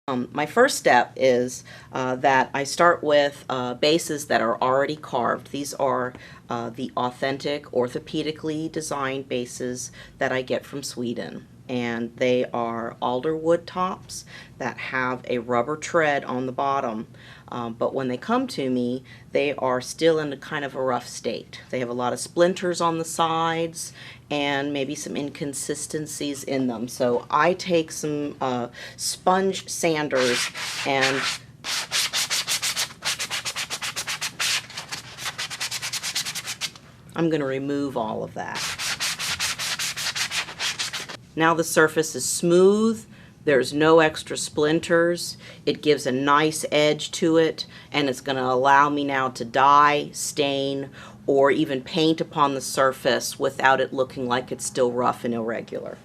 My first step is that I start with bases that are already carved. These are the authentic orthopedically designed bases that I get from Sweden. And they are alder wood tops that have a rubber tread on the bottom. But when they come to me, they are still in a kind of a rough state. They have a lot of splinters on the sides and maybe some inconsistencies in them. So I take some sponge sanders and I'm going to remove all of that. Now the surface is smooth, there's no extra splinters, it gives a nice edge to it, and it's going to allow me now to dye, stain, or even paint upon the surface without it looking like it's still rough and irregular.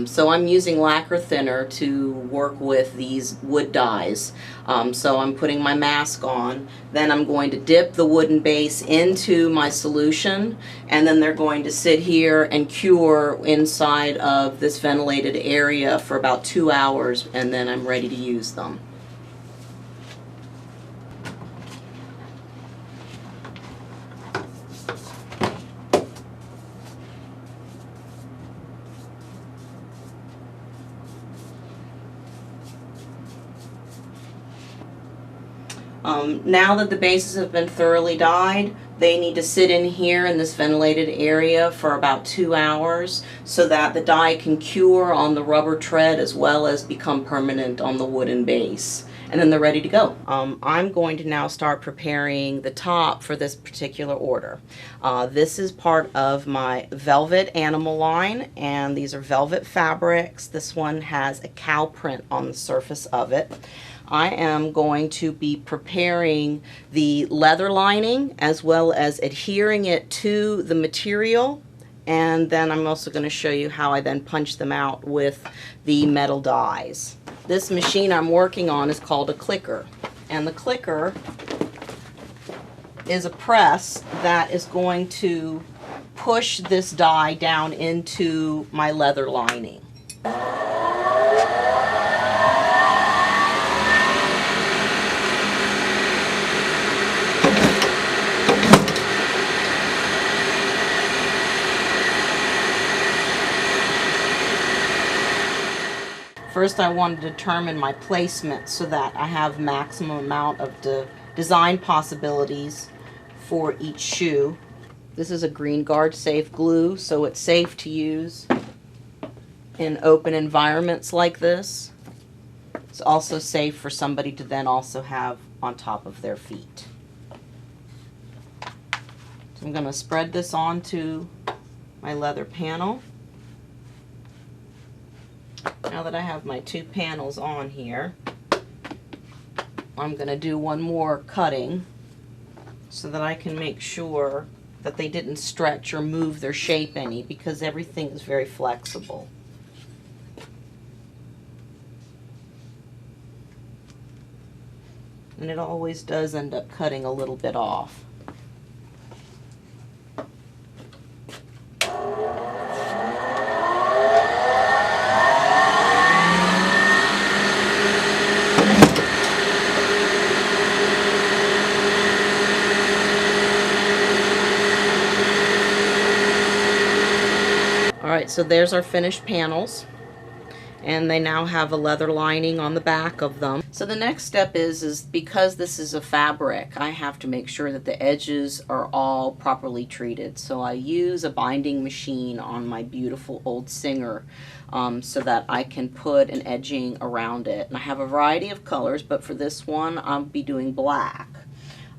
So I'm using lacquer thinner to work with these wood dyes. So I'm putting my mask on, then I'm going to dip the wooden base into my solution, and then they're going to sit here and cure inside of this ventilated area for about 2 hours, and then I'm ready to use them. Now that the bases have been thoroughly dyed, they need to sit in here in this ventilated area for about 2 hours so that the dye can cure on the rubber tread as well as become permanent on the wooden base. And then they're ready to go. I'm going to now start preparing the top for this particular order. This is part of my velvet animal line, and these are velvet fabrics. This one has a cow print on the surface of it. I am going to be preparing the leather lining as well as adhering it to the material, and then I'm also going to show you how I then punch them out with the metal dies. This machine I'm working on is called a clicker, and the clicker is a press that is going to push this die down into my leather lining. First, I want to determine my placement so that I have maximum amount of design possibilities for each shoe. This is a Green Guard safe glue, so it's safe to use in open environments like this. It's also safe for somebody to then also have on top of their feet. So I'm going to spread this onto my leather panel. Now that I have my 2 panels on here, I'm going to do one more cutting so that I can make sure that they didn't stretch or move their shape any, because everything is very flexible. And it always does end up cutting a little bit off. Alright, so there's our finished panels, and they now have a leather lining on the back of them. So the next step is because this is a fabric, I have to make sure that the edges are all properly treated. So I use a binding machine on my beautiful old Singer so that I can put an edging around it. And I have a variety of colors, but for this one I'll be doing black.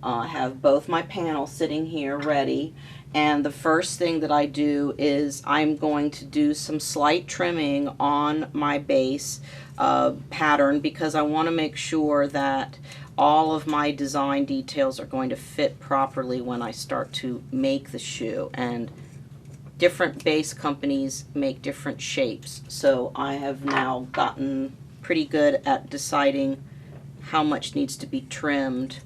I have both my panels sitting here ready. And the first thing that I do is I'm going to do some slight trimming on my base pattern, because I want to make sure that all of my design details are going to fit properly when I start to make the shoe. And different base companies make different shapes, so I have now gotten pretty good at deciding how much needs to be trimmed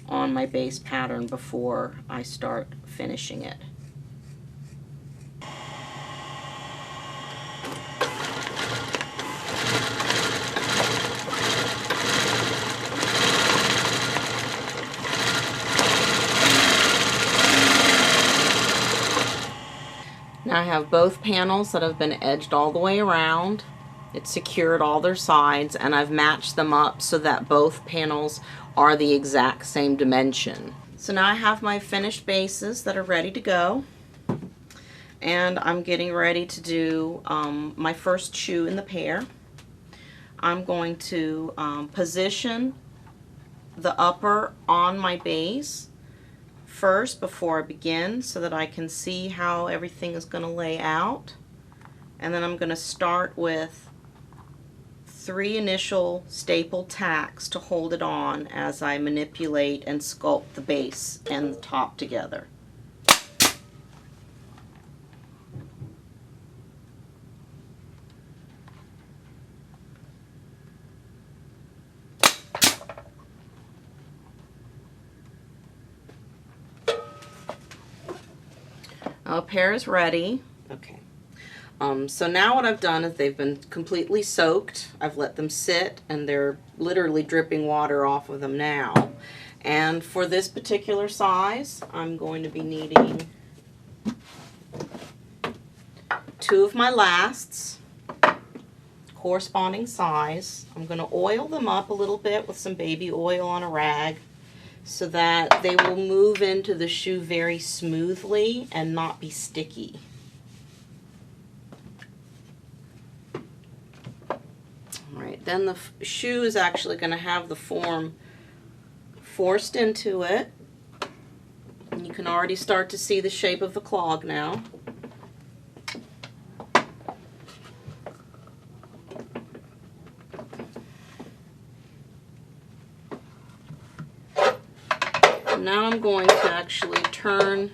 on my base pattern before I start finishing it. I have both panels that have been edged all the way around. It's secured all their sides, and I've matched them up so that both panels are the exact same dimension. So now I have my finished bases that are ready to go, and I'm getting ready to do my first shoe in the pair. I'm going to position the upper on my base first before I begin so that I can see how everything is going to lay out. And then I'm going to start with 3 initial staple tacks to hold it on as I manipulate and sculpt the base and the top together. Now a pair is ready. Okay. So now what I've done is they've been completely soaked. I've let them sit, and they're literally dripping water off of them now. And for this particular size, I'm going to be needing 2 of my lasts, corresponding size. I'm going to oil them up a little bit with some baby oil on a rag, so that they will move into the shoe very smoothly and not be sticky. Alright, then the shoe is actually going to have the form forced into it. And you can already start to see the shape of the clog now. Now I'm going to actually turn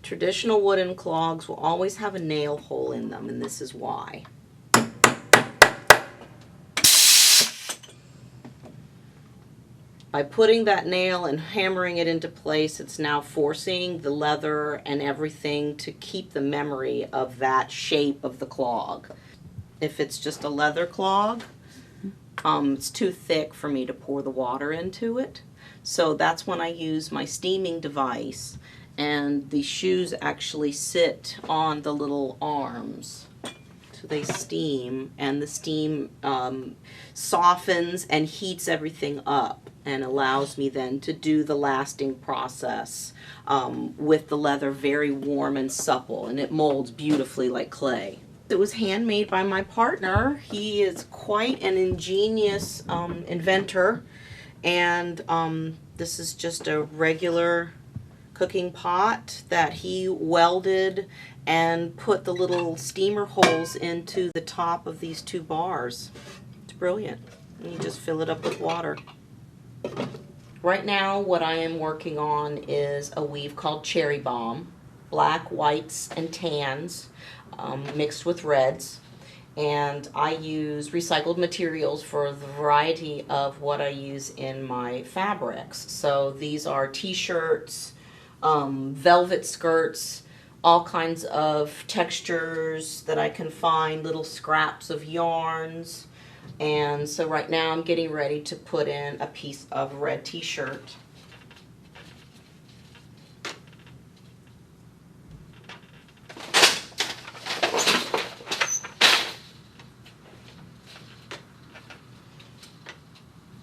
Traditional wooden clogs will always have a nail hole in them, and this is why. By putting that nail and hammering it into place, it's now forcing the leather and everything to keep the memory of that shape of the clog. If it's just a leather clog, it's too thick for me to pour the water into it. So that's when I use my steaming device, and the shoes actually sit on the little arms. So they steam, and the steam softens and heats everything up and allows me then to do the lasting process with the leather very warm and supple, and it molds beautifully like clay. It was handmade by my partner. He is quite an ingenious inventor, and this is just a regular cooking pot that he welded and put the little steamer holes into the top of these 2 bars. It's brilliant. And you just fill it up with water. Right now what I am working on is a weave called Cherry Bomb. Black, whites, and tans mixed with reds. And I use recycled materials for the variety of what I use in my fabrics. So these are t-shirts, velvet skirts, all kinds of textures that I can find, little scraps of yarns. And so right now I'm getting ready to put in a piece of red t-shirt.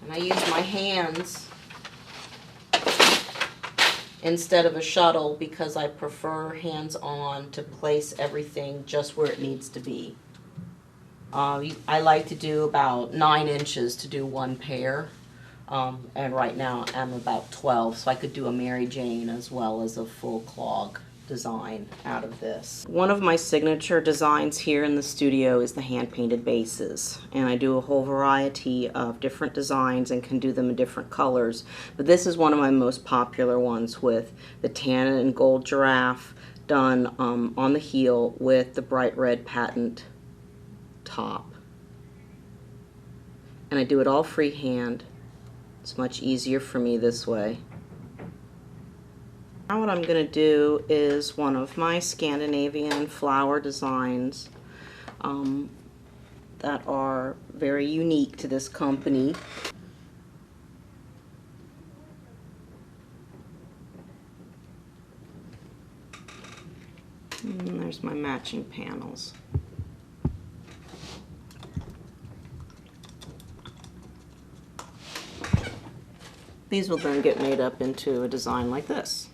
And I use my hands instead of a shuttle because I prefer hands-on to place everything just where it needs to be. I like to do about 9 inches to do 1 pair, and right now I'm about 12, so I could do a Mary Jane as well as a full clog design out of this. One of my signature designs here in the studio is the hand-painted bases, and I do a whole variety of different designs and can do them in different colors, but this is one of my most popular ones with the tan and gold giraffe, done on the heel with the bright red patent top. And I do it all freehand. It's much easier for me this way. Now what I'm going to do is one of my Scandinavian flower designs that are very unique to this company. And there's my matching panels. These will then get made up into a design like this.